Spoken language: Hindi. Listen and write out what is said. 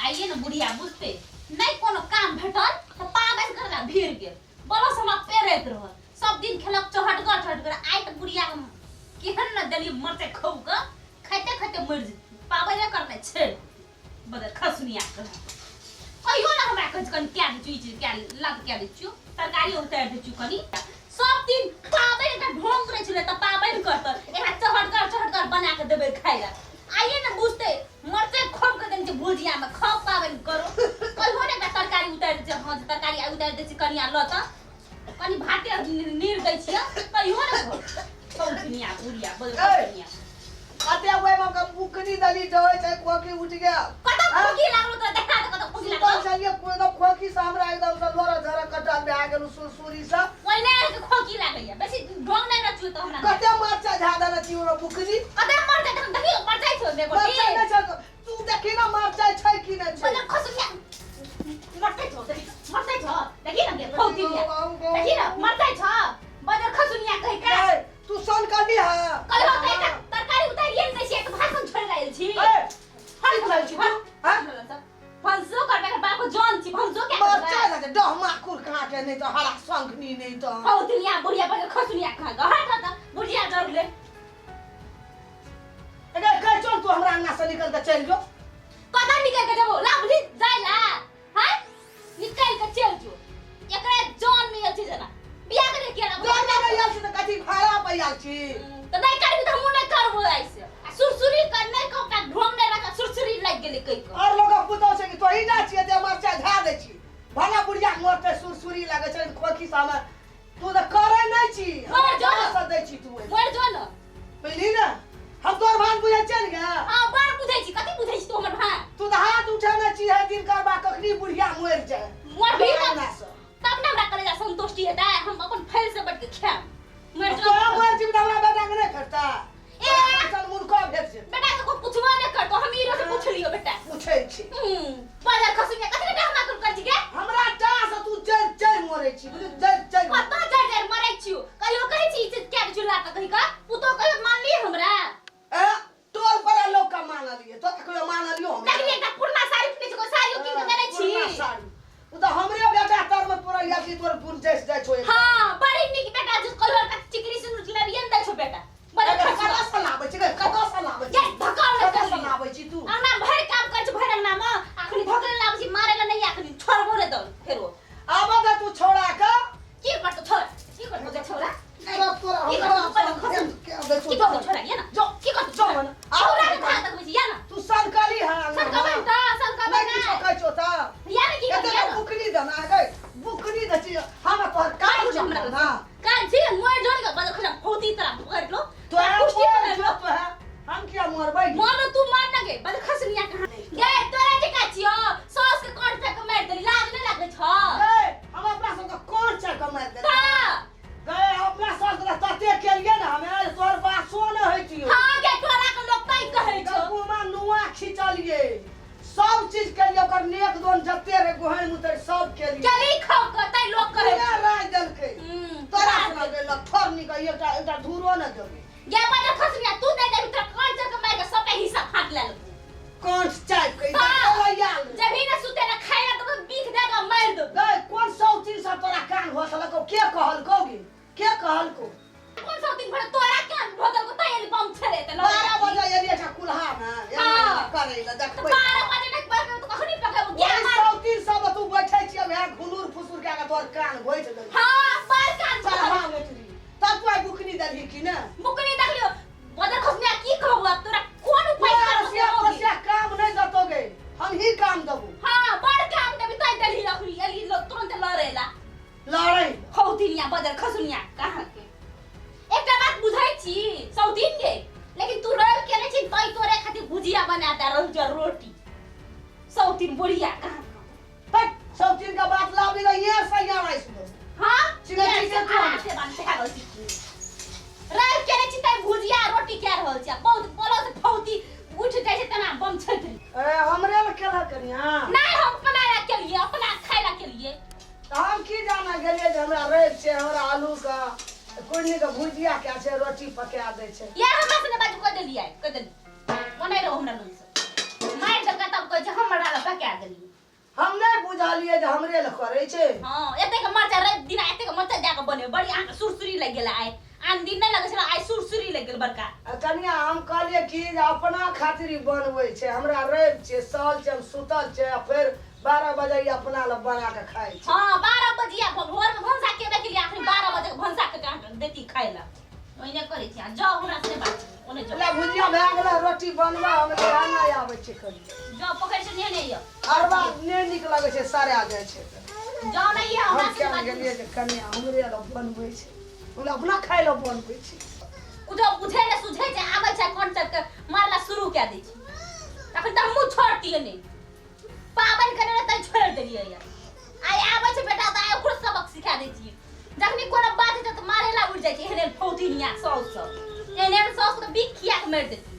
आइए ना बुढ़िया बुझते नहीं कोनो काम भेटल तो पागल करला भीड़ गेल बोलो समा पेरैत रह सब दिन खेलक चहटगर आइ त बुढ़िया केहन न दली मरते खौ क खाते खाते मर जे पाबे करने छे बदर खसुनिया कर कहियो ना हमरा कज कन क्या दे चीज क्या लग क्या दे छु तरकारी उतार दे छु कनी सब दिन पाबे का ढोंग करे छले त पाबे न करत एहा चहटगर बना के देबे खाइला आइए ना बुझते मरते खोम के देन भुजिया में खाओ पावन करो कल होने का तरकारी उतार दे हां तरकारी आ उतार दे कनिया ल त कनी भाते नीर दै छिय कहियो ना सौखनिया बुढ़िया बलकनिया कते ओए में का बुकनी दली जय छै खोकी उठ गया कत खोकी लागलो त देखा त कत खोकी लागलो तो चलिए कोई तो खोकी सामरा एकदम से लोरा झरा कटा में आ गेल सुरसुरी सा ओइ ने के खोकी लागैया बेसी ढोंग नै रचु त हमरा कते मरचा झादा न चिउरो बुकनी कते मरचा त देखि मरचा छ देखो मरचा न छ तू देखि ना मरचा छै कि न छै बल खसुनिया मरचा छ देखि न के खोकी देखि न मरचा छ बल खसुनिया कहि का तू सन करनी है कल हो गई तरकारी उतारिए न से एक भाषण छोड़ गेल छी हट गेल छी हां फंसो करबे के बाप जान छी फंसो के मरचा लगे डहमा कुर कहा के नहीं तो हरा संगनी नहीं तो हौतिया बुढ़िया पर खसुनिया कहा हट त बुढ़िया डर ले अरे कह चल तू हमरा अंगना से निकल के चल जो कदा निकल के जबो लाभली जाइला हां निकल के चल जो एकरा जान में छी जना बियाह करे केला जान में आयल छी त कथि भाड़ा पे आयल छी त नहीं करबी त हम नहीं करबो ऐसे सुरसुरी कर नहीं को का ढोंग नहीं रखा सुरसुरी लग गेले कई को और लोग पुतो से कि तो ही ना छिए जे मरचा झा दे छी भला बुढ़िया मोरते सुरसुरी लागे छै खोखी सामे तू त करे नहीं छी मर जो से दे छी तू मर जो न पहली ना हम तोर भान बुझे चल गया हां बार बुझै छी कथि बुझै छी तू हमर भाई तू त हाथ उठाना छी है दिन करबा कखनी बुढ़िया मोर जाए मोर भी तब ना हमरा कलेजा संतुष्टि हेता हम अपन फैल से बैठ के खाम मर तो जो मोर जीव हमरा बेटा के नहीं करता ए चल मुर्खा भेट जे बेटा को कुछवा नहीं कर तो हम हीरो से पूछ लियो बेटा पूछै छी बाजा खसुनिया कथि बेटा हमरा कर छी के हमरा टा से तू चल मोरे छी बुझ चल कत जड़ मरै छी कहियो कहै छी इज्जत क्या चुला त कहि का पुतो कहियो मान ली हमरा ए टोल पर लोग का मान लियो तो कहियो मान लियो हम देखली एकटा पुरना साड़ी पिन्ह को साड़ी किन के देने छी साड़ी उ त हमरे बेटा तर में पूरा या की तोर पुन जैस जाय छो हां बड़ी निक बेटा जिस कलर का चिकरी से लबियन दै छो बेटा बड़ा कता सलाबै छी कता सलाबै छी धकाउ न कता सलाबै छी तू अंगना भर काम कर छ भर अंगना में अखनी धकले लाबै छी मारे ला नहीं अखनी छोड़बो रे दल फेरो आबा दे तू छोड़ा का की करतो छोड़ की करतो जे छोड़ा सब तोरा हमरा के अब की करतो छोड़ा या ना जो की करतो जो छोड़ा छोड़ा के खा तक या ना तू सरकारी है सरकारी नहीं ना कह छोता या ना की एते बुकनी दना गई बुकनी द छी हम तोहर काम काज हमरा ना काज छी मोर जोड़ के बल खना फौती तरह कर लो तो कुश्ती कर लो तो है हम क्या मरबै मानो तू मार ना गे बल खसनिया कहां गे तोरा जे का छियो सॉस के कोन फेक मार देली लाज नहीं लागे छ ए हम अपना सब कौन चा कमाइ दे हां गए अपना सब तते केलिए ना हमें तोर बासो न होई छी हां गे तोरा के लोग कई कहै छ कुमा नुआ खिचलिए सब चीज के लिए ओकर नेक दोन जत्ते रे गोहन मुतर सब के लिए चली खाओ के तै लोग कहै पूरा राज दल के तोरा सुना गेल ठरनी के एकटा धुरो न देबे गे बल खसनिया तू दे दे तोरा कोन चा के मार के सब हिस्सा फाट ले कौन चाय के याल जब ही ना सुते ना खाएगा तो बीख देगा मार दो गए कौन सौ चीज सब तोरा कान होसल को के कहल कोगी के कहल को कौन सा दिन भर तोरा क्या भोदल को तैयारी बम छरे त 12 बजे एलिए का कुल्हा में करे ला देख 12 बजे तक पर तो कखनी पके क्या सौ चीज सब तू बैठै छी अब घुनुर फुसुर के तोर कान गोइठ दे हां बार कान चल हां बेटरी तब तू बुकनी दलही की ना बुकनी देख लियो बदर खसनिया की कहू अब तोरा कौन उपाय कर काम नहीं दतोगे हम ही काम दबू हां बड़ काम देबी तै दलही रखली एली लोग तुरंत लड़ेला लड़ै हौतिनिया बदर खसनिया कहां के एकटा बात बुझै छी सौदिन गे लेकिन तू रह के नहीं छी तै तोरे खातिर भुजिया बनाता रह जा रोटी सौतिन बुढ़िया कहां बट सब चीज का बात लाबी ला ये सही आवे सुनो हां चिकन चिकन तो से बनते है रोटी रह के नहीं छी तै भुजिया रोटी क्या रहल छी बहुत बोलो से फौती उठ जाय छै तना बम छतरी ए हमरे में केला करिया नहीं हम बनाया के लिए अपना खाइला के लिए हम की जाना गेलिए जे हमरा रेत छै हमरा आलू का कोनी का भुजिया क्या छै रोटी पका दे छै ये हमरा से बाजू कर देलिए कर देली बनै रहो हमरा लोग से मार जगह तब कह छै हमरा ठका देली हम नहीं बुझलिए जे हमरे ल करे छे। हां एते के मरचा रवि दिन एते के मरचा जाके बने बड़ी आंख सुरसुरी लग गेला आइ आन दिन नहीं लगे छला आइ सुरसुरी लग गेल बड़का। कनिया हम कहलिए कि जे अपना खातिर बनबै छे, हमरा रवि छे, साल छे, हम सुतल छे, फिर 12 बजे अपना ल बना के खाइ छे। हां 12 बजे भोर में भंसा के देख लिया आखिर 12 बजे भंसा के काट देती खाइ ला ओइने करे छी जाओ हमरा से बात ओने जाओ ला भुजिया भए गेलै, रोटी बनबा हम खाना आबै छे कनी जाओ पकड़ से ने यो अरबा ने नीक लगे छे, सारा जाय छे। जाओ नहीं है हमरा हम से क्या बात गेलिए जे कनिया हमरे ल बनबै छे, हमरा अपना खाइ ल बनबै छे। जो बुझे ले सुझे जे आबै छै कॉन्सेप्ट के मारला शुरू कए दै छी तखन त हमहु छोड़तिए नहीं पाबन करे त छोड़ देलिए यार आइ आबै छै बेटा त ओकरो सबक सिखा दै छी जखनी कोनो बात है त मारे ला उड़ जाय छै एहने फौटिनिया सौस सब एहने सौस के बिख खिया के मार देती